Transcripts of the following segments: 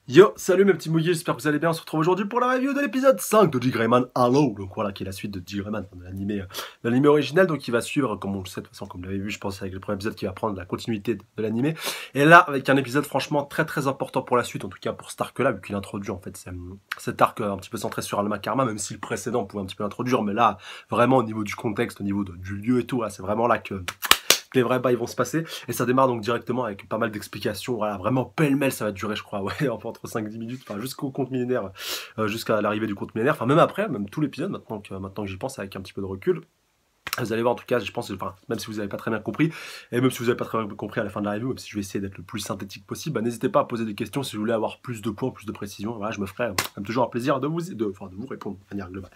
Yo, salut mes petits mouillés, j'espère que vous allez bien. On se retrouve aujourd'hui pour la review de l'épisode 5 de Digreman Halo. Donc voilà, qui est la suite de Digreman, de l'animé original. Donc il va suivre, comme on le sait, de toute façon, comme vous l'avez vu, je pense, avec le premier épisode qui va prendre la continuité de l'animé. Et là, avec un épisode franchement très important pour la suite, en tout cas pour cet arc-là, vu qu'il introduit en fait cet arc un petit peu centré sur Alma Karma, même si le précédent pouvait un petit peu l'introduire. Mais là, vraiment au niveau du contexte, au niveau du lieu et tout, c'est vraiment là que les vrais bails vont se passer, et ça démarre donc directement avec pas mal d'explications, voilà, vraiment pêle-mêle, ça va durer je crois, ouais, entre 5-10 minutes, enfin jusqu'au compte millénaire, jusqu'à l'arrivée du compte millénaire, enfin même après, même tout l'épisode, maintenant que j'y pense avec un petit peu de recul. Vous allez voir, en tout cas, je pense, enfin, même si vous n'avez pas très bien compris, et même si vous n'avez pas très bien compris à la fin de la review, même si je vais essayer d'être le plus synthétique possible, bah, n'hésitez pas à poser des questions si vous voulez avoir plus de points, plus de précision. Voilà, je me ferai toujours un plaisir de vous répondre de manière globale.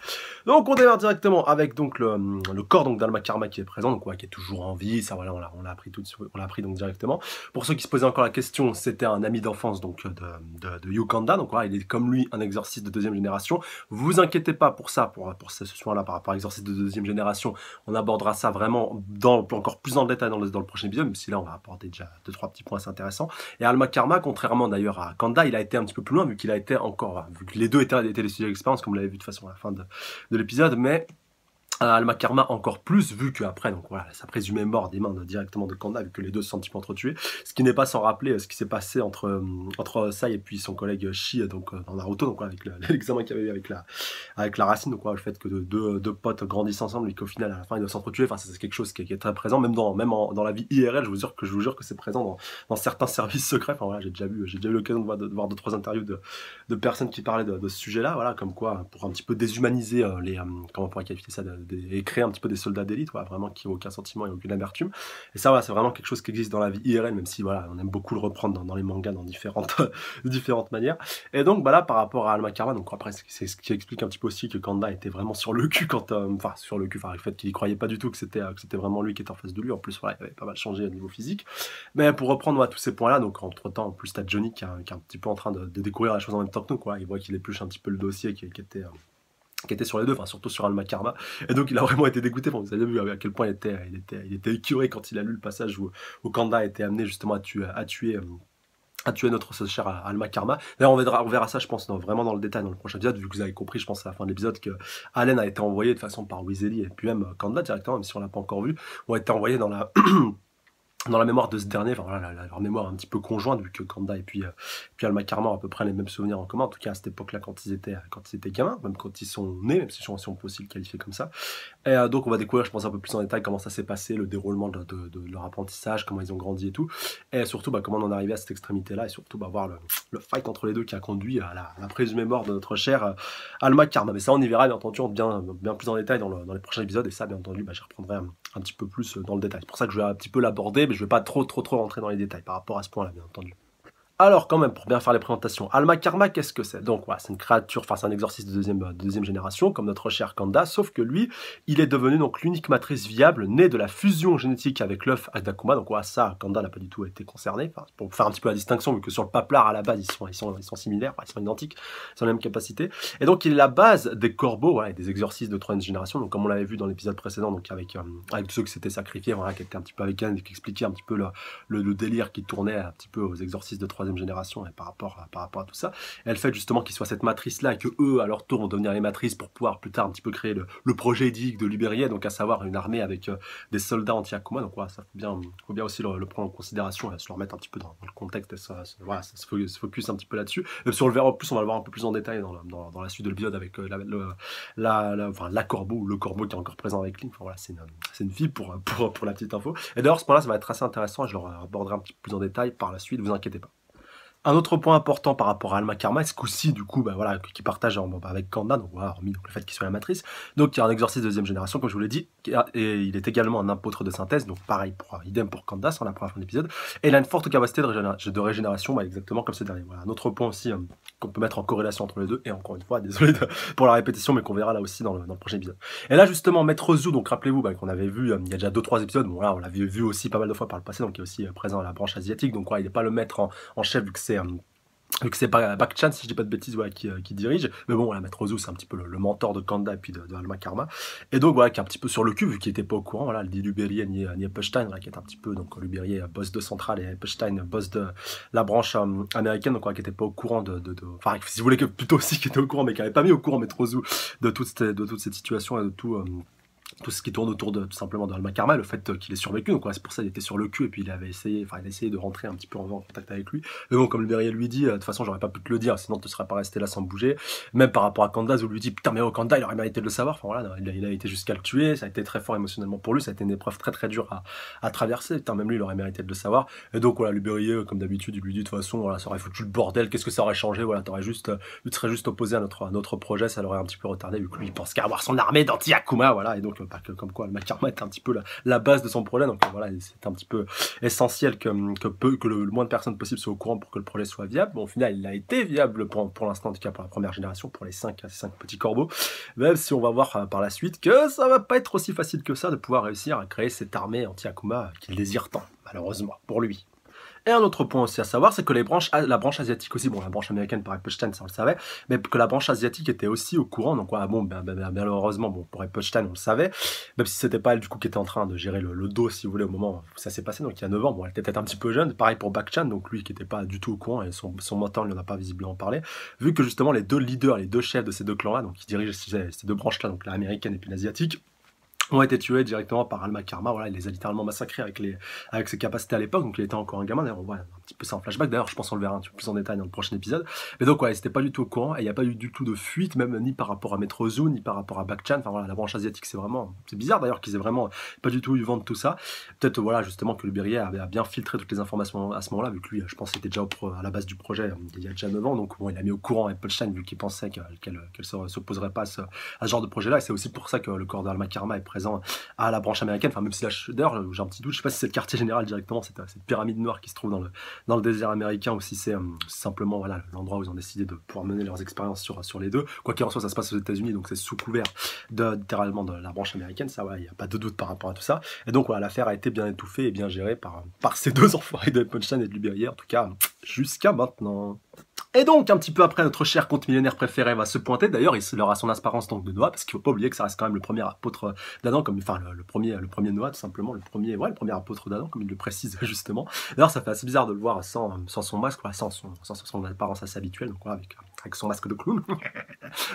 Donc, on démarre directement avec donc le corps donc d'Alma Karma qui est présent, donc ouais, qui est toujours en vie. Ça, voilà, on l'a appris on l'a appris donc directement. Pour ceux qui se posaient encore la question, c'était un ami d'enfance donc de Yukanda, donc voilà, il est comme lui un exorciste de deuxième génération. Vous inquiétez pas pour ça, pour ce soin-là par rapport à exorciste de deuxième génération. On abordera ça vraiment encore plus dans le détail dans le prochain épisode, même si là on va apporter déjà 2-3 petits points assez intéressants. Et Alma Karma, contrairement d'ailleurs à Kanda, il a été un petit peu plus loin, vu qu'il a été encore, vu que les deux étaient des sujets d'expérience, comme vous l'avez vu de toute façon à la fin de l'épisode, mais Alma Karma encore plus, vu qu'après, donc voilà, sa présumée mort des mains directement de Kanda, vu que les deux se sont un petit peu entretués, ce qui n'est pas sans rappeler ce qui s'est passé entre Sai et puis son collègue Shi, donc dans Naruto, donc voilà, avec l'examen qu'il y avait eu avec la racine, donc voilà, le fait que deux potes grandissent ensemble et qu'au final à la fin ils doivent s'entretuer, enfin c'est quelque chose qui est très présent, même dans la vie IRL, je vous jure que c'est présent dans certains services secrets. Enfin voilà, j'ai déjà eu l'occasion de voir 2-3 interviews de personnes qui parlaient de ce sujet-là, voilà, comme quoi pour un petit peu déshumaniser comment on pourrait qualifier ça, et créer un petit peu des soldats d'élite, voilà, vraiment qui n'ont aucun sentiment et aucune amertume. Et ça, voilà, c'est vraiment quelque chose qui existe dans la vie IRL, même si voilà, on aime beaucoup le reprendre dans les mangas dans différentes manières. Et donc, bah là, par rapport à Alma Karma, donc après, c'est ce qui explique un petit peu aussi que Kanda était vraiment sur le cul le fait qu'il y croyait pas du tout que c'était vraiment lui qui était en face de lui. En plus, voilà, il avait pas mal changé au niveau physique. Mais pour reprendre tous ces points-là, donc entre temps, en plus, t'as Johnny qui est un petit peu en train de découvrir la chose en même temps que nous, quoi. Il voit qu'il épluche un petit peu le dossier qui était sur les deux, enfin surtout sur Alma Karma, et donc il a vraiment été dégoûté. Enfin, vous avez vu à quel point il était écœuré quand il a lu le passage où Kanda a été amené justement à tuer notre cher Alma Karma. D'ailleurs, on verra ça, je pense, vraiment dans le détail dans le prochain épisode, vu que vous avez compris, je pense, à la fin de l'épisode, que Allen a été envoyé de façon par Wizeli, et puis même Kanda directement, même si on l'a pas encore vu, ont été envoyés dans la mémoire de ce dernier, enfin voilà, leur mémoire un petit peu conjointe, vu que Kanda et puis Alma Karma ont à peu près les mêmes souvenirs en commun, en tout cas à cette époque-là, quand ils étaient gamins, même quand ils sont nés, même si on peut aussi le qualifier comme ça. Et donc on va découvrir, je pense, un peu plus en détail comment ça s'est passé, le déroulement de leur apprentissage, comment ils ont grandi et tout, et surtout comment on en est arrivé à cette extrémité-là, et surtout voir le fight entre les deux qui a conduit à la présumée mort de notre cher Alma Karma. Mais ça, on y verra, bien entendu, bien plus en détail dans les prochains épisodes, et ça, bien entendu, j'y reprendrai un petit peu plus dans le détail. C'est pour ça que je vais un petit peu l'aborder, mais je vais pas trop rentrer dans les détails par rapport à ce point-là, bien entendu. Alors quand même, pour bien faire les présentations, Alma Karma, qu'est-ce que c'est? Donc voilà, c'est une créature, enfin c'est un exorciste de deuxième génération, comme notre cher Kanda, sauf que lui, il est devenu donc l'unique matrice viable, née de la fusion génétique avec l'œuf Adakuma. Donc voilà, ça, Kanda n'a pas du tout été concerné, enfin, pour faire un petit peu la distinction, vu que sur le paplard, à la base, ils sont similaires, ils sont identiques, ils ont la même capacité. Et donc il est la base des corbeaux, voilà, et des exorcistes de troisième génération, donc comme on l'avait vu dans l'épisode précédent, donc avec tous ceux qui s'étaient sacrifiés, voilà, qui étaient un petit peu avec elle, et qui expliquaient un petit peu le délire qui tournait un petit peu aux exorcistes de troisième génération et par rapport à tout ça. Et le fait justement qu'il soit cette matrice-là et que eux, à leur tour, vont devenir les matrices pour pouvoir plus tard un petit peu créer le projet édique de Libéria, donc à savoir une armée avec des soldats anti-Akuma. Donc voilà, ça faut bien aussi le prendre en considération et se le remettre un petit peu dans le contexte et ça se focus un petit peu là-dessus. Même si on le verra en plus, on va le voir un peu plus en détail dans la suite de l'épisode avec la corbeau ou le corbeau qui est encore présent avec Link. Enfin, voilà, c'est une fille pour la petite info. Et d'ailleurs, ce point-là, ça va être assez intéressant. Je le aborderai un petit peu plus en détail par la suite, vous inquiétez pas. Un autre point important par rapport à Alma Karma, ce coup-ci, du coup, voilà, qui partage avec Kanda, donc voilà, hormis le fait qu'il soit la matrice. Donc, il y a un exorciste de deuxième génération, comme je vous l'ai dit, et il est également un apôtre de synthèse, donc pareil, idem pour Kanda, sur la première fin de l'épisode. Et il a une forte capacité de régénération, exactement comme ce dernier. Voilà, un autre point aussi qu'on peut mettre en corrélation entre les deux, et encore une fois, désolé pour la répétition, mais qu'on verra là aussi dans le prochain épisode. Et là, justement, Maître Zu, donc rappelez-vous qu'on avait vu, il y a déjà 2-3 épisodes, bon là, on l'avait vu aussi pas mal de fois par le passé, donc il est aussi présent à la branche asiatique, donc il n'est pas le maître en chef, vu que c'est vu que c'est pas Bak-chan, si je dis pas de bêtises, voilà, qui dirige. Mais bon, voilà, Maître Ozu, c'est un petit peu le mentor de Kanda et puis de Alma Karma. Et donc, voilà, qui est un petit peu sur le cul, vu qu'il était pas au courant. Voilà, le dit Luberier ni Epstein, voilà, qui est un petit peu, donc Luberier, boss de Central, et Epstein, boss de la branche américaine, donc voilà, qui était pas au courant enfin, si vous voulez, que plutôt aussi qui était au courant, mais qui avait pas mis au courant Maître Ozu de toute cette situation et de tout ce qui tourne autour de tout simplement de Alma Karma, le fait qu'il ait survécu, donc voilà, c'est pour ça qu'il était sur le cul et puis il avait essayé, enfin il a essayé de rentrer un petit peu en contact avec lui. Mais bon, comme le Berrier lui dit, de toute façon j'aurais pas pu te le dire, sinon tu serais pas resté là sans bouger. Même par rapport à Kanda, où lui dit putain mais oh Kanda il aurait mérité de le savoir. Enfin voilà, il a été jusqu'à le tuer, ça a été très fort émotionnellement pour lui, ça a été une épreuve très très dure à traverser. Putain même lui il aurait mérité de le savoir. Et donc voilà, le Berrier comme d'habitude il lui dit de toute façon voilà ça aurait foutu le bordel, qu'est-ce que ça aurait changé, voilà tu te serais juste opposé à notre projet, ça l'aurait un petit peu retardé vu que lui il pense qu'à avoir son armée d'anti-Akuma, voilà, et donc comme quoi Alma Karma est un petit peu la base de son projet, donc voilà, c'est un petit peu essentiel que le moins de personnes possible soient au courant pour que le projet soit viable. Bon, au final, il a été viable pour l'instant, en tout cas pour la première génération, pour les 5 petits corbeaux, même si on va voir par la suite que ça va pas être aussi facile que ça de pouvoir réussir à créer cette armée anti-Akuma qu'il désire tant, malheureusement, pour lui. Et un autre point aussi à savoir, c'est que la branche asiatique aussi, bon la branche américaine par Epstein, ça on le savait, mais que la branche asiatique était aussi au courant, donc voilà, bon, malheureusement, bon, pour Epstein on le savait, même si c'était pas elle du coup qui était en train de gérer le dos, si vous voulez, au moment où ça s'est passé, donc il y a 9 ans, bon, elle était peut-être un petit peu jeune, pareil pour Bak-chan, donc lui qui était pas du tout au courant, et son mentor ne lui en a pas visiblement parlé, vu que justement les deux leaders, les deux chefs de ces deux clans-là, donc qui dirigent ces deux branches-là, donc l'américaine et puis l'asiatique, ont été tués directement par Alma Karma. Voilà, il les a littéralement massacrés avec ses capacités à l'époque, donc il était encore un gamin. D'ailleurs, on voit un petit peu ça en flashback. D'ailleurs, je pense qu'on le verra un petit peu plus en détail dans le prochain épisode. Mais donc, ouais, c'était pas du tout au courant, et il n'y a pas eu du tout de fuite, même ni par rapport à Maître Ozu, ni par rapport à Bak-chan. Enfin voilà, la branche asiatique, c'est bizarre d'ailleurs qu'ils aient vraiment pas du tout eu vent de tout ça. Peut-être, voilà, justement, que le Berrier avait bien filtré toutes les informations à ce moment-là, vu que lui, je pense, était déjà à la base du projet il y a déjà 9 ans. Donc, bon, il a mis au courant Epstein, vu qu'il pensait qu'elle s'opposerait pas à ce genre de projet-là. Et c'est aussi pour ça que le corps d'Alma Karma est présent à la branche américaine, enfin même si d'ailleurs j'ai un petit doute, je sais pas si c'est le quartier général directement, cette pyramide noire qui se trouve dans le désert américain, ou si c'est simplement voilà, l'endroit où ils ont décidé de pouvoir mener leurs expériences sur les deux. Quoi qu'il en soit, ça se passe aux États-Unis, donc c'est sous couvert littéralement de la branche américaine, ça il n'y a pas de doute par rapport à tout ça. Et donc voilà, l'affaire a été bien étouffée et bien gérée par ces deux enfoirés de Epstein et de Luberier, en tout cas jusqu'à maintenant. Et donc, un petit peu après, notre cher conte millénaire préféré va se pointer. D'ailleurs, il aura son apparence donc de Noah, parce qu'il ne faut pas oublier que ça reste quand même le premier apôtre d'Adam, enfin le premier Noah, tout simplement, le premier apôtre d'Adam, comme il le précise justement. D'ailleurs, ça fait assez bizarre de le voir sans son masque, voilà, sans son apparence assez habituelle, donc voilà, avec son masque de clown.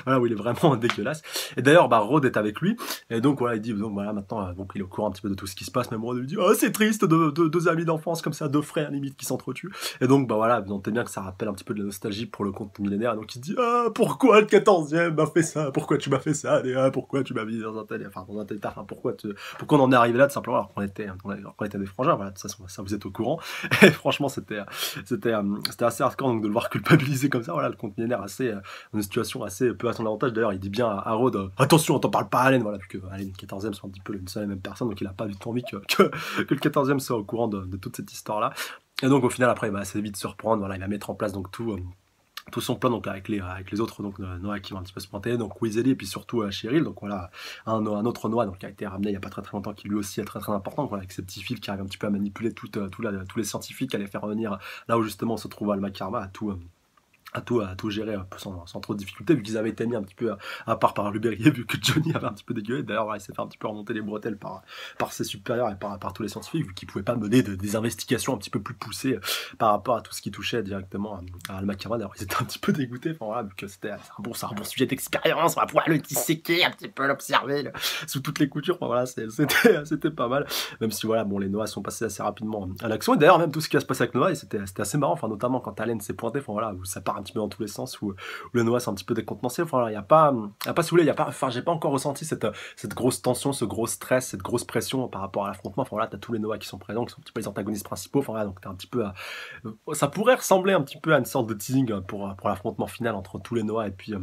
Voilà, où il est vraiment dégueulasse. Et d'ailleurs, Rhodes est avec lui, et donc voilà, il dit, donc voilà, maintenant, donc il est au courant un petit peu de tout ce qui se passe, même Rhodes lui dit, oh, c'est triste, deux amis d'enfance comme ça, deux frères limite qui s'entretuent. Et donc, bah voilà, vous notez bien que ça rappelle un petit peu de la nostalgie pour le conte millénaire, donc il dit, ah, pourquoi le 14e m'a fait ça, pourquoi tu m'as fait ça, Léa, pourquoi tu m'as mis dans un tel état, enfin, pourquoi on en est arrivé là, tout simplement, alors qu'on était des frangins, voilà, de toute façon, ça vous êtes au courant. Et franchement, c'était assez hardcore, donc de le voir culpabiliser comme ça, voilà, le conte millénaire une situation assez peu à son avantage. D'ailleurs, il dit bien à Rhodes, attention, on t'en parle pas à Allen, voilà, vu que Allen, le 14e, sont un petit peu une seule et même personne, donc il a pas du tout envie que le 14e soit au courant de toute cette histoire-là. Et donc, au final, après, il va assez vite se reprendre, voilà, il va mettre en place donc tout son plan, donc avec les autres, donc Noah qui vont un petit peu se pointer, donc Weasley et puis surtout Cheryl, donc voilà, un autre Noah donc qui a été ramené il n'y a pas très longtemps, qui lui aussi est très très important, donc, voilà, avec ses petits fils qui arrivent un petit peu à manipuler tous les scientifiques, à les faire revenir là où justement se trouve Alma Karma, à tout gérer sans trop de difficultés, vu qu'ils avaient été mis un petit peu à part par Luberier, vu que Johnny avait un petit peu dégueulé. D'ailleurs, voilà, il s'est fait un petit peu remonter les bretelles par ses supérieurs et par tous les scientifiques, vu qu'ils ne pouvaient pas mener des investigations un petit peu plus poussées par rapport à tout ce qui touchait directement à Alma Karma. D'ailleurs, ils étaient un petit peu dégoûtés, enfin, voilà, vu que c'est un bon sujet d'expérience, on va pouvoir le disséquer, un petit peu l'observer sous toutes les coutures. Enfin, voilà, c'était pas mal, même si voilà, bon, les Noah sont passés assez rapidement à l'action. Et d'ailleurs, même tout ce qui va se passer avec Noah, c'était assez marrant, enfin, notamment quand Allen s'est pointé, enfin, voilà, où ça part un petit peu dans tous les sens, où le Noah c'est un petit peu décontenancé. Enfin, il n'y a pas, si vous voulez, enfin, j'ai pas encore ressenti cette grosse tension, ce gros stress, cette grosse pression par rapport à l'affrontement. Enfin, voilà, t'as tous les Noah qui sont présents, qui sont un petit peu les antagonistes principaux. Enfin, voilà, donc t'es un petit peu ça pourrait ressembler un petit peu à une sorte de teasing pour l'affrontement final entre tous les Noah et puis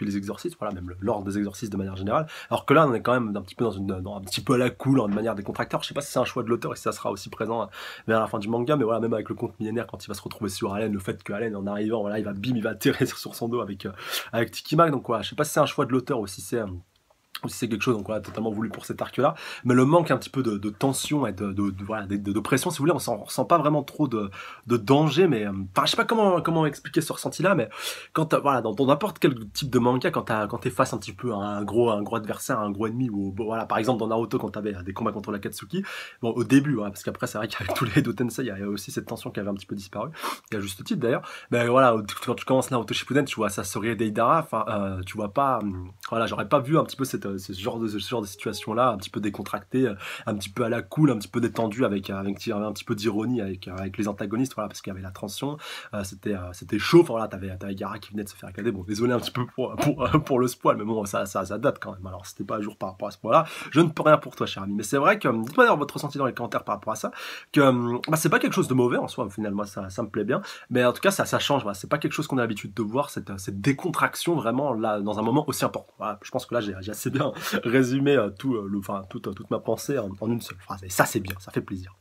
les exorcistes. Voilà, même l'ordre des exorcistes de manière générale. Alors que là, on est quand même un petit peu un petit peu à la cool, en manière décontracteur. Je sais pas si c'est un choix de l'auteur et si ça sera aussi présent vers la fin du manga, mais voilà, même avec le conte millénaire, quand il va se retrouver sur Allen, le fait que Allen, en arrivant, voilà, il va atterrir sur son dos avec Tiki Mac. Donc voilà, je sais pas si c'est un choix de l'auteur ou si c'est ou si c'est quelque chose donc voilà, totalement voulu pour cet arc-là, mais le manque un petit peu de tension et voilà, de pression, si vous voulez, on ressent pas vraiment trop de danger, mais enfin, je sais pas comment expliquer ce ressenti-là, mais quand voilà, dans n'importe quel type de manga, quand t'es face un petit peu à un gros adversaire, un gros ennemi, ou bon, voilà, par exemple dans Naruto quand t'avais des combats contre l'Akatsuki, bon au début, voilà, parce qu'après c'est vrai qu'avec tous les Edo Tensei, il y a aussi cette tension qui avait un petit peu disparu, et à juste titre d'ailleurs, mais voilà, quand tu commences Naruto Shippuden, tu vois Sasori Deidara, enfin, tu vois pas, voilà, j'aurais pas vu un petit peu ce genre de situation-là, un petit peu décontracté, un petit peu à la cool, un petit peu détendu, avec un petit peu d'ironie avec les antagonistes, voilà, parce qu'il y avait la tension, c'était chaud, enfin voilà, t'avais Gaara qui venait de se faire éclater, bon, désolé un petit peu pour le spoil, mais bon, ça date quand même, alors c'était pas à jour par rapport à ce point-là, je ne peux rien pour toi, cher ami, mais c'est vrai que, dites-moi d'ailleurs votre ressenti dans les commentaires par rapport à ça, que bah, c'est pas quelque chose de mauvais en soi, finalement, ça me plaît bien, mais en tout cas, ça change, voilà, c'est pas quelque chose qu'on a l'habitude de voir, cette décontraction vraiment là, dans un moment aussi important, voilà, je pense que là, j'ai assez bien résumé toute ma pensée en une seule phrase. Et ça, c'est bien, ça fait plaisir.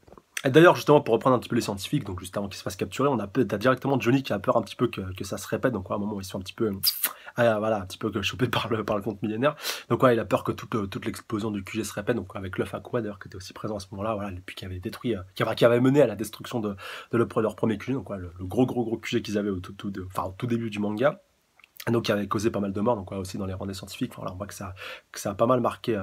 Et d'ailleurs, justement, pour reprendre un petit peu les scientifiques, donc juste avant qu'ils se fassent capturer, t'as directement Johnny qui a peur un petit peu que ça se répète. Donc, ouais, à un moment, ils sont un petit peu, voilà, un petit peu chopés par le compte millénaire. Donc, ouais, il a peur que toute l'explosion du QG se répète. Donc, avec Luffy Akuma, d'ailleurs, qui était aussi présent à ce moment-là, voilà, et puis qui avait détruit, qui avait mené à la destruction de leur premier QG. Donc, ouais, le gros QG qu'ils avaient au tout début du manga. Donc qui avait causé pas mal de morts, donc ouais, aussi dans les rangs des scientifiques. Enfin, là, on voit que ça a pas mal marqué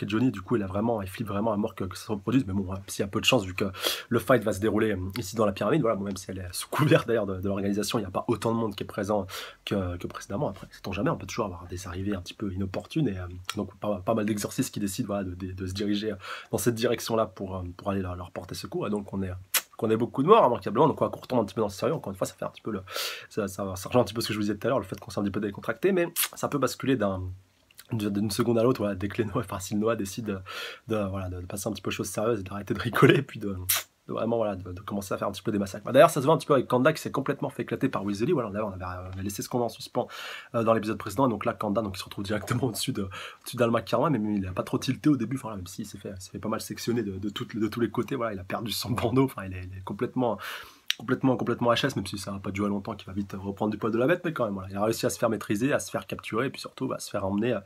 Johnny. Du coup, il flippe vraiment à mort que ça se reproduise. Mais bon, ouais, s'il y a peu de chance, vu que le fight va se dérouler ici dans la pyramide, voilà, bon, même si elle est sous couvert d'ailleurs de l'organisation, il n'y a pas autant de monde qui est présent que précédemment. Après, sait-on jamais, on peut toujours avoir des arrivées un petit peu inopportunes, et donc pas mal d'exorcistes qui décident, voilà, de se diriger dans cette direction-là pour aller leur porter secours. Et donc qu'on ait beaucoup de morts, immanquablement, donc qu'on retombe un petit peu dans ce sérieux. Encore une fois, ça fait un petit peu ça rejoint un petit peu ce que je vous disais tout à l'heure, le fait qu'on soit un petit peu décontracté, mais ça peut basculer d'une seconde à l'autre, voilà, dès que si le Noah décide de passer un petit peu aux choses sérieuses et d'arrêter de rigoler, et puis de vraiment voilà, de commencer à faire un petit peu des massacres. Bah, d'ailleurs, ça se voit un petit peu avec Kanda qui s'est complètement fait éclater par Weasley. Voilà, on avait laissé ce combat en suspens dans l'épisode précédent, et donc là, Kanda donc, il se retrouve directement au-dessus d'Alma Karma, mais il n'a pas trop tilté au début, enfin, même s'il s'est fait pas mal sectionner de tous les côtés. Voilà, il a perdu son bandeau, enfin, il est complètement HS, même si ça n'a pas duré longtemps, qu'il va vite reprendre du poil de la bête, mais quand même, voilà, il a réussi à se faire maîtriser, à se faire capturer, et puis surtout à se faire emmener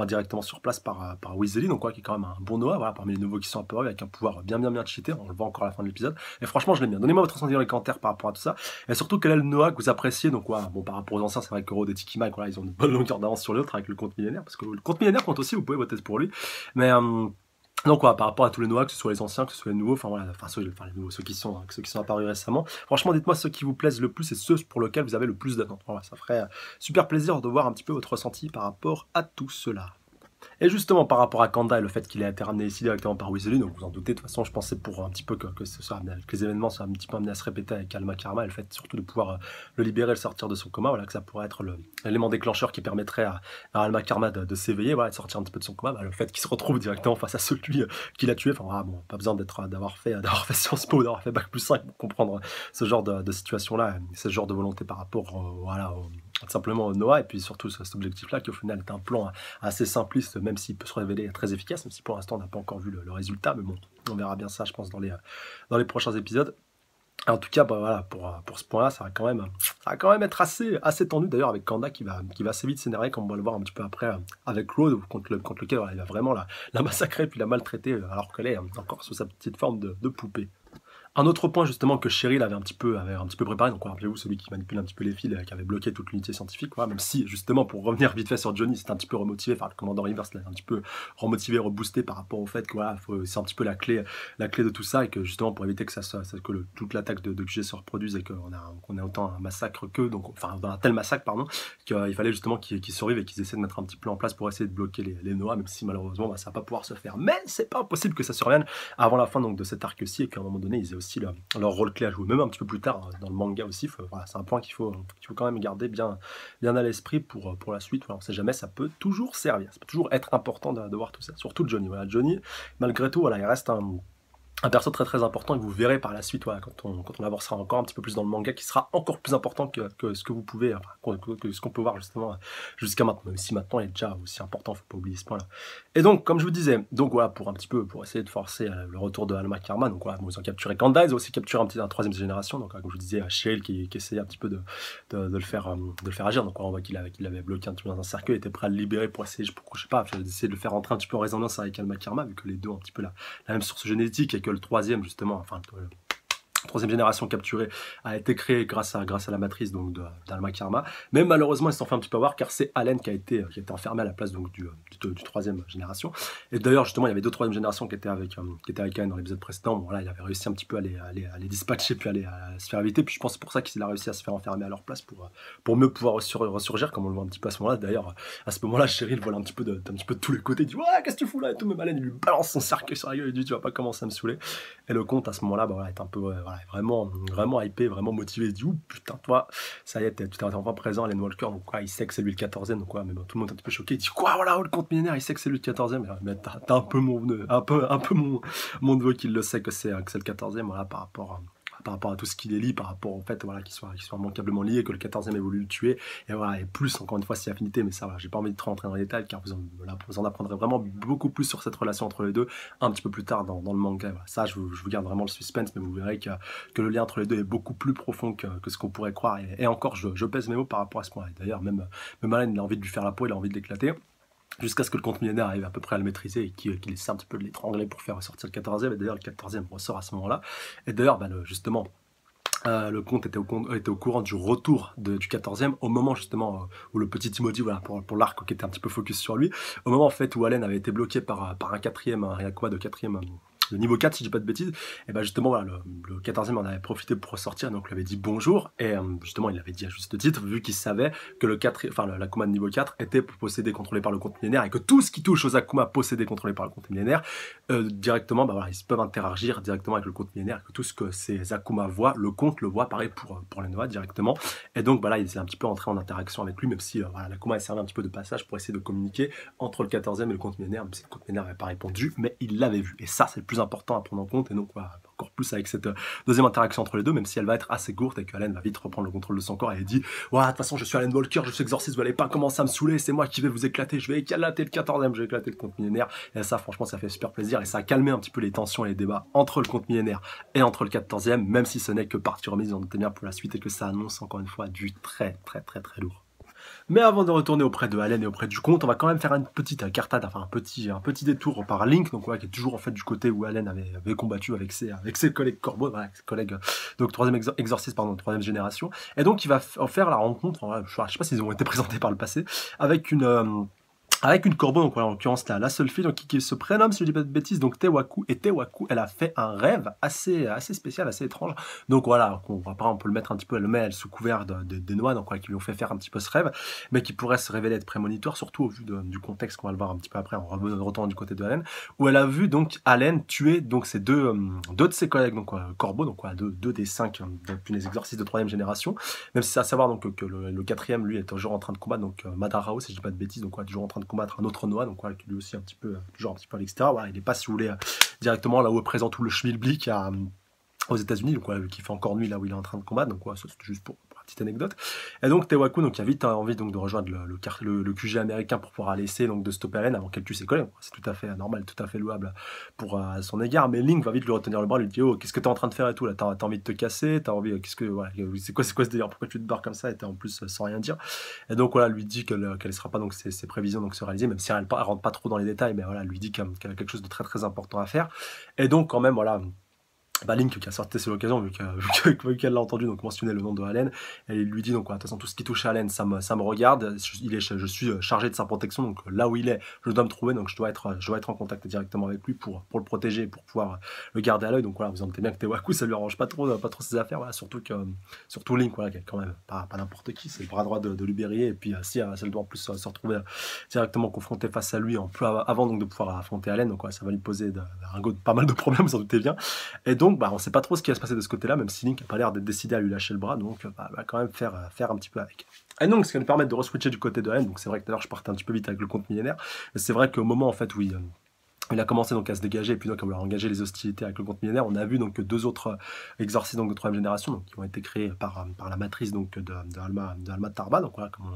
directement sur place par Weasley, donc quoi, qui est quand même un bon Noah, voilà, parmi les nouveaux qui sont apparus, avec un pouvoir bien cheaté, on le voit encore à la fin de l'épisode, et franchement je l'aime bien. Donnez-moi votre ressenti dans les commentaires par rapport à tout ça, et surtout quel est le Noah que vous appréciez. Donc voilà, bon, par rapport aux anciens, c'est vrai que Rod et Tikima, voilà, ils ont une bonne longueur d'avance sur l'autre avec le compte millénaire, parce que le compte millénaire compte aussi, vous pouvez voter pour lui, mais donc ouais, par rapport à tous les Noah, que ce soit les anciens, que ce soit les nouveaux, enfin voilà, les nouveaux, ceux qui sont apparus récemment. Franchement, dites-moi ceux qui vous plaisent le plus et ceux pour lesquels vous avez le plus d'attente. Voilà, ça ferait super plaisir de voir un petit peu votre ressenti par rapport à tout cela. Et justement, par rapport à Kanda et le fait qu'il ait été ramené ici directement par Weasley, donc vous en doutez, de toute façon, je pensais pour un petit peu que les événements soient un petit peu amenés à se répéter avec Alma Karma, et le fait surtout de pouvoir le libérer, le sortir de son coma, voilà, que ça pourrait être l'élément déclencheur qui permettrait à Alma Karma de s'éveiller, voilà, de sortir un petit peu de son coma, le fait qu'il se retrouve directement face à celui qui l'a tué, enfin voilà, bon, pas besoin d'avoir fait Sciences Po, d'avoir fait Bac+5 pour comprendre ce genre de situation-là, ce genre de volonté par rapport tout simplement au Noah, et puis surtout cet objectif-là qui au final est un plan assez simpliste, même s'il peut se révéler très efficace, même si pour l'instant on n'a pas encore vu le résultat, mais bon, on verra bien ça, je pense, dans les prochains épisodes. En tout cas, bah, voilà, pour ce point-là, ça va quand même être assez tendu, d'ailleurs, avec Kanda qui va assez vite s'énerver, comme on va le voir un petit peu après avec Rod, contre lequel voilà, il va vraiment la massacrer puis la maltraiter, alors qu'elle est encore sous sa petite forme de poupée. Un autre point justement que Cheryl avait un petit peu préparé, donc rappelez-vous celui qui manipule un petit peu les fils, qui avait bloqué toute l'unité scientifique, voilà, même si justement pour revenir vite fait sur Johnny, c'était un petit peu remotivé, enfin le commandant Rivers l'a un petit peu remotivé, reboosté par rapport au fait que voilà, c'est un petit peu la clé de tout ça, et que justement pour éviter que toute l'attaque de QG se reproduise et qu'on ait autant un massacre un tel massacre pardon, qu'il fallait justement qu'ils survivent et qu'ils essaient de mettre un petit peu en place pour essayer de bloquer les Noah, même si malheureusement ça va pas pouvoir se faire. Mais c'est pas impossible que ça survienne avant la fin donc de cet arc-ci, et qu'à un moment donné ils aient aussi leur rôle clé à jouer, même un petit peu plus tard dans le manga aussi. Voilà, c'est un point qu'il faut quand même garder bien à l'esprit pour la suite. Voilà, on sait jamais, ça peut toujours servir, ça peut toujours être important de voir tout ça, surtout Johnny. Voilà, Johnny, malgré tout, voilà, il reste un perso très très important, et vous verrez par la suite, voilà, quand on avancera encore un petit peu plus dans le manga, qui sera encore plus important que ce que vous pouvez, enfin, que ce qu'on peut voir justement jusqu'à maintenant. Même si maintenant il est déjà aussi important, faut pas oublier ce point-là. Et donc, comme je vous disais, donc voilà, pour un petit peu, pour essayer de forcer le retour de Alma Karma, donc voilà, bon, ils ont capturé Kanda, ils ont aussi capturé un troisième génération, donc comme je vous disais, Cheryl qui essayait un petit peu de le faire, agir, donc on voit qu'il avait bloqué un petit peu dans un cercueil, il était prêt à le libérer pour essayer, je sais pas, d'essayer de le faire rentrer un petit peu en résonance avec Alma Karma, vu que les deux ont un petit peu la même source génétique, et que le troisième justement, enfin troisième génération capturée a été créée grâce à la matrice donc d'Alma Karma, mais malheureusement ils se sont fait un petit peu avoir car c'est Allen qui a été enfermé à la place donc du troisième génération. Et d'ailleurs justement il y avait deux troisième générations qui étaient avec Allen dans l'épisode précédent. Bon là il avait réussi un petit peu à les dispatcher puis à se faire éviter, puis je pense c'est pour ça qu'il a réussi à se faire enfermer à leur place pour mieux pouvoir ressurgir comme on le voit un petit peu à ce moment-là. D'ailleurs à ce moment-là Cheryl vole un petit peu de tous les côtés, il dit ouais qu'est-ce que tu fous là et tout, même Allen il lui balance son cercueil sur la gueule et il dit tu vas pas commencer à me saouler. Et le comte à ce moment-là voilà, est un peu voilà, vraiment hypé, vraiment motivé. Il dit ouh putain toi, ça y est, tu t'es enfin présent, Alan Walker, donc quoi, il sait que c'est lui le 14e, donc quoi, mais bon, tout le monde est un peu choqué. Il dit quoi, voilà, le compte millénaire, il sait que c'est lui le 14e. Mais t'as un peu mon neveu, un peu mon neveu qui le sait que c'est le 14e, voilà, par rapport à tout ce qui les lie, par rapport au fait voilà, qu'ils soient immanquablement liés, que le 14e ait voulu le tuer, et voilà, et plus encore une fois si affinité, mais ça voilà, j'ai pas envie de trop rentrer dans les détails car vous en apprendrez vraiment beaucoup plus sur cette relation entre les deux un petit peu plus tard dans le manga. Voilà. Ça je vous garde vraiment le suspense, mais vous verrez que le lien entre les deux est beaucoup plus profond que ce qu'on pourrait croire, et encore je pèse mes mots par rapport à ce point. D'ailleurs même Alan il a envie de lui faire la peau, il a envie de l'éclater, jusqu'à ce que le compte millénaire arrive à peu près à le maîtriser et qu'il essaie un petit peu de l'étrangler pour faire ressortir le 14e. Et d'ailleurs le 14e ressort à ce moment-là, et d'ailleurs justement le comte était au courant du retour du 14e au moment justement où le petit Timothy, voilà, pour l'arc qui était un petit peu focus sur lui, au moment en fait où Allen avait été bloqué par un quatrième, un Ryakuma de quatrième, le niveau 4 si je dis pas de bêtises, et ben justement voilà, le 14e en avait profité pour ressortir, donc lui avait dit bonjour, et justement il l'avait dit à juste titre, vu qu'il savait que l'Akuma de niveau 4 était possédé, contrôlé par le compte millénaire, et que tout ce qui touche aux Akuma possédés, contrôlés par le compte millénaire, directement, bah voilà, ils peuvent interagir directement avec le compte millénaire, que tout ce que ces Akuma voient, le compte le voit, pareil pour les Noah directement, et donc voilà, il est un petit peu entré en interaction avec lui, même si voilà, l'Akuma a servi un petit peu de passage pour essayer de communiquer entre le 14e et le compte millénaire, même si le compte millénaire n'avait pas répondu, mais il l'avait vu, et ça c'est le plus important à prendre en compte, et donc voilà, encore plus avec cette deuxième interaction entre les deux, même si elle va être assez courte et que Allen va vite reprendre le contrôle de son corps, et il dit ouais, de toute façon je suis Alan Walker, je suis exorciste, vous n'allez pas commencer à me saouler, c'est moi qui vais vous éclater, je vais éclater le 14e, je vais éclater le compte millénaire. Et ça franchement ça fait super plaisir, et ça a calmé un petit peu les tensions et les débats entre le compte millénaire et entre le 14e, même si ce n'est que partie remise, on était bien pour la suite, et que ça annonce encore une fois du très lourd. Mais avant de retourner auprès de Allen et auprès du comte, on va quand même faire une petite cartade, enfin un petit détour par Link, donc ouais, qui est toujours en fait du côté où Allen avait combattu avec ses collègues Corbeau, voilà, ses collègues, donc troisième exorciste, pardon, troisième génération. Et donc il va faire la rencontre, je sais pas s'ils ont été présentés par le passé, avec une corbeau, donc en l'occurrence la seule fille donc, qui se prénomme, si je dis pas de bêtises, donc Tewaku. Et Tewaku, elle a fait un rêve assez spécial, assez étrange. Donc voilà, on peut le mettre un petit peu, elle sous couvert des noix, donc qui lui ont fait faire un petit peu ce rêve, mais qui pourrait se révéler être prémonitoire, surtout au vu du contexte qu'on va le voir un petit peu après, en retournant du côté de Allen, où elle a vu donc Allen tuer donc ces deux de ses collègues, donc corbeaux, donc deux des 5 des exorcistes de troisième génération, même si c'est à savoir donc que le quatrième, lui, est toujours en train de combattre, donc Madarao, si je dis pas de bêtises, donc toujours en train de combattre un autre Noah, donc voilà, qui lui aussi toujours un petit peu à l'extérieur. Voilà, il n'est pas, si vous voulez, directement là où est présent tout le schmilblick aux États-Unis, donc voilà, qui fait encore nuit là où il est en train de combattre, donc voilà, ça c'est juste pour une petite anecdote. Et donc Tewaku, donc il a vite envie donc de rejoindre le QG américain pour pouvoir aller essayer donc de stopper Allen avant qu'elle tue ses collègues. C'est tout à fait normal, tout à fait louable pour son égard, mais Link va vite lui retenir le bras, lui dit oh qu'est-ce que t'es en train de faire et tout là, t'as envie de te casser, t'as envie, voilà, c'est quoi ce délire, pourquoi tu te barres comme ça, et t'es en plus sans rien dire. Et donc voilà, lui dit qu'elle ne sera pas donc ses prévisions donc se réaliser, même si elle rentre pas trop dans les détails, mais voilà, lui dit qu'elle a quelque chose de très important à faire. Et donc quand même voilà, Link qui a sorti c'est l'occasion vu qu'elle l'a entendu donc mentionner le nom de Allen, et il lui dit donc de toute façon tout ce qui touche à Allen ça me regarde, je suis chargé de sa protection, donc là où il est je dois me trouver, donc je dois être en contact directement avec lui pour le protéger, pour pouvoir le garder à l'œil. Donc voilà, vous en doutez bien que Tewaku ça lui arrange pas trop ses affaires, voilà, surtout Link, voilà, qui est quand même pas n'importe qui, c'est le bras droit de Lubérier, et puis si elle doit en plus se retrouver directement confrontée face à lui avant donc de pouvoir affronter Allen, donc voilà, ça va lui poser pas mal de problèmes, vous en doutez bien. Et donc on ne sait pas trop ce qui va se passer de ce côté-là, même si Link n'a pas l'air d'être décidé à lui lâcher le bras, donc va quand même faire un petit peu avec. Et donc, ce qui va nous permettre de re-switcher du côté de Allen, donc c'est vrai que tout à l'heure je partais un petit peu vite avec le compte millénaire, mais c'est vrai qu'au moment en fait où il a commencé donc à se dégager et puis donc à vouloir engager les hostilités avec le compte millénaire. On a vu donc que 2 autres exorcistes donc de 3e génération, donc qui ont été créés par la matrice donc de Alma Tarba, donc voilà, comme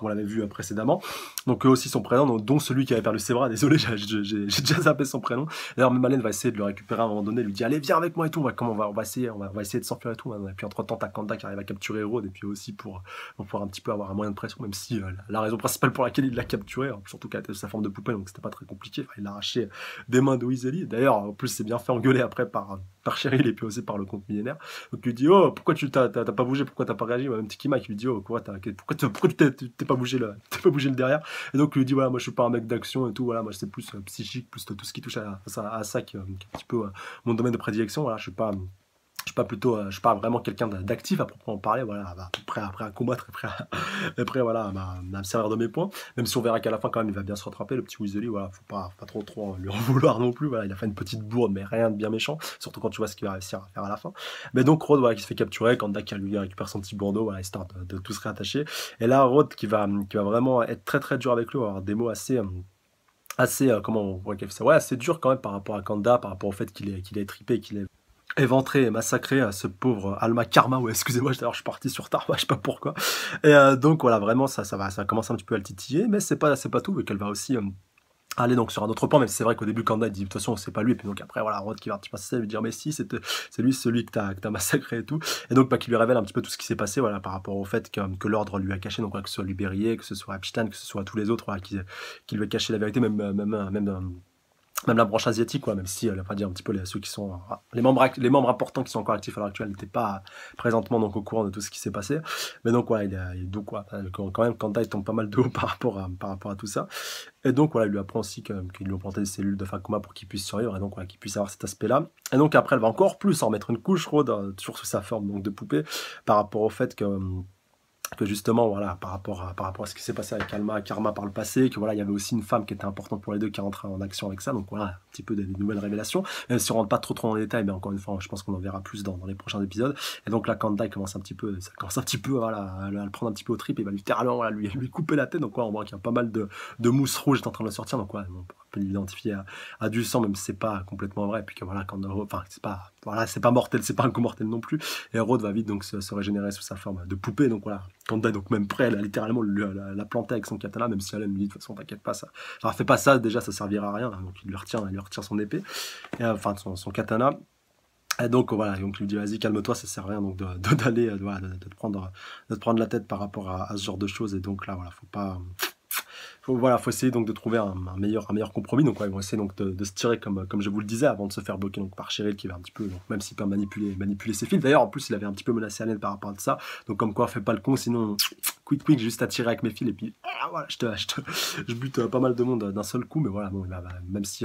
on l'avait vu précédemment. Donc eux aussi sont présents, donc, dont celui qui avait perdu ses bras. Désolé, j'ai déjà zappé son prénom. D'ailleurs, même Allen va essayer de le récupérer à un moment donné, lui dit allez viens avec moi et tout. On va essayer de s'enfuir et tout. Et puis entre temps, t'as Kanda qui arrive à capturer Hérode et puis aussi pour un petit peu avoir un moyen de pression, même si la raison principale pour laquelle il l'a capturé, surtout qu'elle était sous sa forme de poupée, donc c'était pas très compliqué. Enfin, il l'a arraché des mains de Weasley. D'ailleurs, en plus, c'est bien fait engueuler après par Cheryl et puis aussi par le compte millénaire. Donc il lui dit oh pourquoi tu t'as pas bougé, pourquoi t'as pas réagi, même Tiki Mike lui dit oh pourquoi tu t'es pas bougé le derrière. Et donc il lui dit voilà moi je suis pas un mec d'action et tout, voilà moi c'est plus psychique, plus tout ce qui touche à ça qui est un petit peu mon domaine de prédilection. Voilà, je suis pas vraiment quelqu'un d'actif à proprement parler, voilà, prêt à combattre, prêt voilà, à me servir de mes points, même si on verra qu'à la fin quand même il va bien se rattraper, le petit Weasley, voilà, faut pas trop lui en vouloir non plus, voilà, il a fait une petite bourde, mais rien de bien méchant, surtout quand tu vois ce qu'il va réussir à faire à la fin. Mais donc Rhodes, voilà, qui se fait capturer, quand Dak lui récupère son petit bandeau, voilà, histoire de tout se réattacher, et là Rhodes qui va vraiment être très très dur avec lui, avoir des mots comment on pourrait qualifier ça, ouais, assez dur quand même par rapport à Kanda, par rapport au fait qu'il est tripé, qu'il est éventré et massacré à ce pauvre Alma Karma, ouais, excusez-moi, d'ailleurs je suis parti sur Tarba, je sais pas pourquoi. Et donc voilà, vraiment ça va commencer un petit peu à le titiller, mais c'est pas tout, vu qu'elle va aussi aller donc sur un autre point, même si c'est vrai qu'au début Kanda il dit de toute façon c'est pas lui, et puis donc après voilà Rod qui va un petit peu passer lui dire mais si c'est lui celui que t'as massacré et tout, et donc qui lui révèle un petit peu tout ce qui s'est passé, voilà, par rapport au fait que l'ordre lui a caché, donc que ce soit Lubérié, que ce soit Epstein, que ce soit tous les autres, voilà, qui lui a caché la vérité, même la branche asiatique, quoi, même si, elle va pas dire un petit peu ceux qui sont, les membres importants qui sont encore actifs à l'heure actuelle n'étaient pas présentement donc au courant de tout ce qui s'est passé. Mais donc voilà, donc quoi, quand même, Kanda il tombe pas mal de haut par rapport à tout ça. Et donc voilà, il lui apprend aussi qu'il lui ont planté des cellules de fin de coma pour qu'il puisse survivre et donc voilà, qu'il puisse avoir cet aspect-là. Et donc après, elle va encore plus en mettre une couche, Rhodes, toujours sous sa forme donc de poupée, par rapport au fait que justement voilà par rapport à ce qui s'est passé avec Karma par le passé, que voilà il y avait aussi une femme qui était importante pour les deux qui rentre en action avec ça, donc voilà un petit peu des nouvelles révélations, même si on rentre pas trop dans les détails, mais encore une fois je pense qu'on en verra plus dans les prochains épisodes. Et donc là Kanda commence un petit peu voilà, à le prendre un petit peu au trip et va littéralement voilà, lui couper la tête, donc voilà, on voit qu'il y a pas mal de mousse rouge est en train de sortir, donc voilà, on peut l'identifier à du sang, même si c'est pas complètement vrai, et puis que voilà c'est pas mortel, c'est pas un coup mortel non plus. Et Rhodes va vite donc se régénérer sous sa forme de poupée, donc voilà, Kanda est donc même prêt, elle a littéralement la planté avec son katana, même si Allen lui dit de toute façon t'inquiète pas, ça fais pas ça, déjà ça servira à rien, donc il lui retire son épée, et, enfin son katana. Et donc voilà, donc il lui dit vas-y calme-toi, ça sert à rien donc d'aller de te prendre la tête par rapport à ce genre de choses. Et donc là voilà, faut essayer donc de trouver un meilleur compromis. Donc ouais, ils vont essayer donc de se tirer comme je vous le disais, avant de se faire bloquer donc par Cheryl, qui va un petit peu, donc, même s'il peut manipuler ses fils. D'ailleurs en plus il avait un petit peu menacé Allen par rapport à ça, donc comme quoi fais pas le con, sinon quick juste à tirer avec mes fils et puis voilà, je bute pas mal de monde d'un seul coup. Mais voilà, bon, même si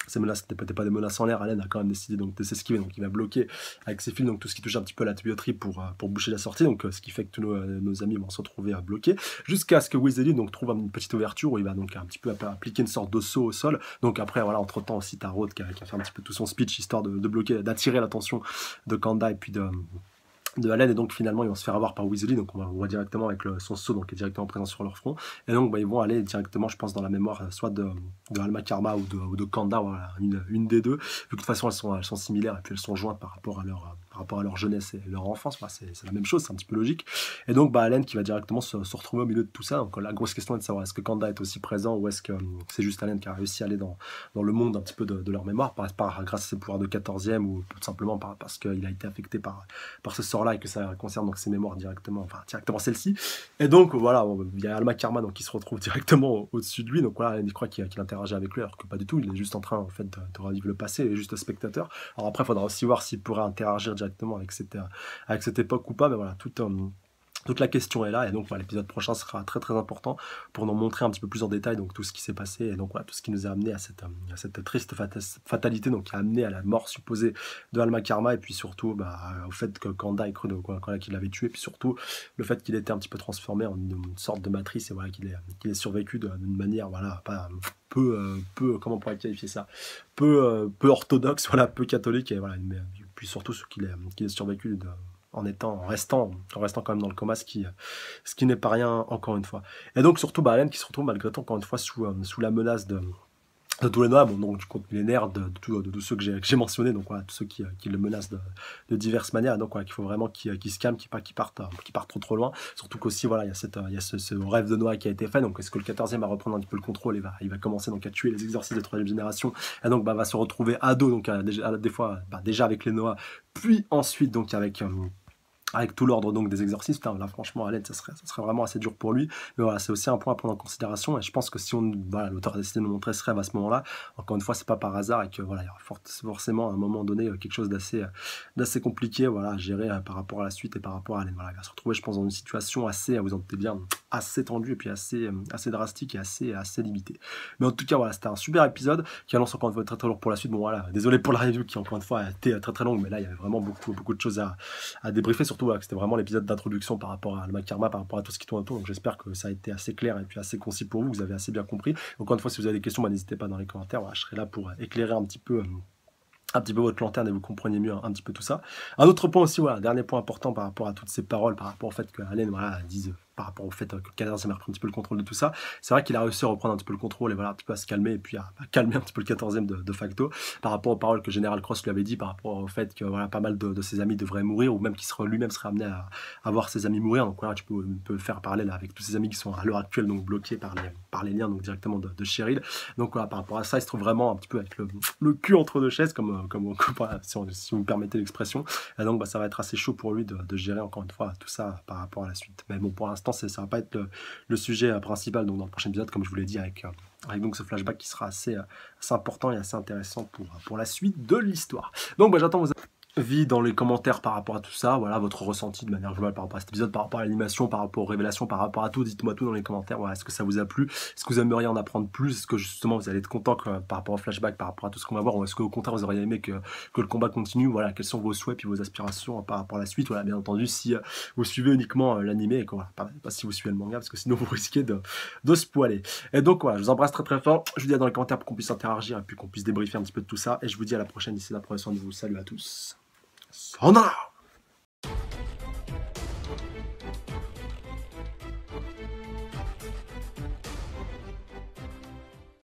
ces menaces n'étaient pas des menaces en l'air, Allen a quand même décidé donc de s'esquiver, donc il va bloquer avec ses fils donc tout ce qui touche un petit peu à la tuyauterie pour boucher la sortie, donc ce qui fait que tous nos amis vont se retrouver bloqués, jusqu'à ce que Weasley donc trouve une petite ouverture où il va donc un petit peu appliquer une sorte de saut au sol. Donc après voilà, entre temps aussi t'as Rhodes qui a fait un petit peu tout son speech histoire de bloquer, d'attirer l'attention de Kanda et puis de Allen, et donc finalement ils vont se faire avoir par Weasley, donc on voit directement avec son sceau donc qui est directement présent sur leur front, et donc ils vont aller directement, je pense, dans la mémoire soit de Alma Karma ou de Kanda, voilà, une des deux, vu que de toute façon elles sont similaires et puis elles sont jointes par rapport à leur jeunesse et leur enfance, enfin, c'est la même chose, c'est un petit peu logique. Et donc Allen qui va directement se retrouver au milieu de tout ça. Donc la grosse question est de savoir est-ce que Kanda est aussi présent, ou est-ce que c'est juste Allen qui a réussi à aller dans le monde un petit peu de leur mémoire grâce à ses pouvoirs de 14e, ou tout simplement parce qu'il a été affecté par ce sort là et que ça concerne donc ses mémoires directement celle-ci. Et donc voilà, il y a Alma Karma donc qui se retrouve directement au-dessus de lui, donc voilà, il croit qu'il interagit avec lui alors que pas du tout, il est juste en train en fait de revivre le passé, il est juste spectateur. Alors après il faudra aussi voir s'il pourrait interagir directement avec cette époque ou pas, mais voilà, toute la question est là. Et donc voilà, l'épisode prochain sera très très important pour nous montrer un petit peu plus en détail donc tout ce qui s'est passé, et donc voilà, tout ce qui nous a amené à cette triste fatalité, donc qui a amené à la mort supposée de Alma Karma, et puis surtout au fait que Kanda ait cru qu'il l'avait tué, et puis surtout le fait qu'il était un petit peu transformé en une sorte de matrice, et voilà qu'il ait survécu d'une manière voilà pas peu comment on pourrait qualifier ça, peu orthodoxe, voilà, peu catholique, et voilà, puis surtout ce qu'il ait survécu en restant quand même dans le coma, ce qui n'est pas rien encore une fois. Et donc surtout Allen qui se retrouve malgré tout encore une fois sous la menace de tous les Noah, bon, donc du compte millénaire, de tous ceux que j'ai mentionnés, donc voilà, tous ceux qui le menacent de diverses manières, donc voilà, qu'il faut vraiment qu'ils se calment, qu'ils partent trop loin, surtout qu'aussi, voilà, il y a ce rêve de Noah qui a été fait, donc est-ce que le 14e va reprendre un petit peu le contrôle, et il va commencer donc à tuer les exorcistes de troisième génération, et donc va se retrouver à dos, donc des fois, déjà avec les Noah, puis ensuite donc avec tout l'ordre donc des exorcistes, là franchement à l'aide ça serait vraiment assez dur pour lui, mais voilà c'est aussi un point à prendre en considération, et je pense que si l'auteur a décidé de nous montrer ce rêve à ce moment là, encore une fois c'est pas par hasard, et que voilà il y aura forcément à un moment donné quelque chose d'assez compliqué voilà, à gérer par rapport à la suite et par rapport à l'aide, voilà, il va se retrouver je pense dans une situation assez, vous en doutez bien, assez tendue et puis assez drastique et assez limitée, mais en tout cas voilà c'était un super épisode qui annonce encore une fois très lourd pour la suite, bon voilà désolé pour la review qui encore une fois a été très longue, mais là il y avait vraiment beaucoup de choses à débriefer, surtout voilà, que c'était vraiment l'épisode d'introduction par rapport à Alma Karma, par rapport à tout ce qui tourne autour, donc j'espère que ça a été assez clair et puis assez concis pour vous, vous avez assez bien compris. Encore une fois, si vous avez des questions, n'hésitez pas dans les commentaires, voilà, je serai là pour éclairer un petit peu votre lanterne et vous compreniez mieux un petit peu tout ça. Un autre point aussi, voilà, dernier point important par rapport à toutes ces paroles, par rapport au fait que Allen voilà, dise par rapport au fait que le 14e a repris un petit peu le contrôle de tout ça, c'est vrai qu'il a réussi à reprendre un petit peu le contrôle et voilà, un petit peu à se calmer et puis à calmer un petit peu le 14e de facto, par rapport aux paroles que Général Cross lui avait dit, par rapport au fait que voilà, pas mal de ses amis devraient mourir, ou même qu'il lui-même serait amené à voir ses amis mourir, donc voilà, tu peux faire parallèle avec tous ses amis qui sont à l'heure actuelle donc bloqués par les liens donc directement de Cheryl, donc voilà, par rapport à ça, il se trouve vraiment un petit peu avec le cul entre deux chaises, comme si vous me permettez l'expression, et donc ça va être assez chaud pour lui de gérer encore une fois tout ça par rapport à la suite, mais bon, pour l'instant ça va pas être le sujet principal donc dans le prochain épisode, comme je vous l'ai dit, avec donc ce flashback qui sera assez important et assez intéressant pour la suite de l'histoire. Donc j'attends vos avis dans les commentaires par rapport à tout ça, voilà votre ressenti de manière globale par rapport à cet épisode, par rapport à l'animation, par rapport aux révélations, par rapport à tout, dites-moi tout dans les commentaires, voilà, est-ce que ça vous a plu, est-ce que vous aimeriez en apprendre plus, est-ce que justement vous allez être content par rapport au flashback, par rapport à tout ce qu'on va voir, ou est-ce qu'au contraire vous auriez aimé que le combat continue, voilà, quels sont vos souhaits et vos aspirations par rapport à la suite, voilà, bien entendu si vous suivez uniquement l'animé, et voilà, pas si vous suivez le manga, parce que sinon vous risquez de spoiler. Et donc voilà, je vous embrasse très fort, je vous dis dans les commentaires pour qu'on puisse interagir et puis qu'on puisse débriefer un petit peu de tout ça, et je vous dis à la prochaine, d'ici là, prenez soin de vous, salut à tous. さよなら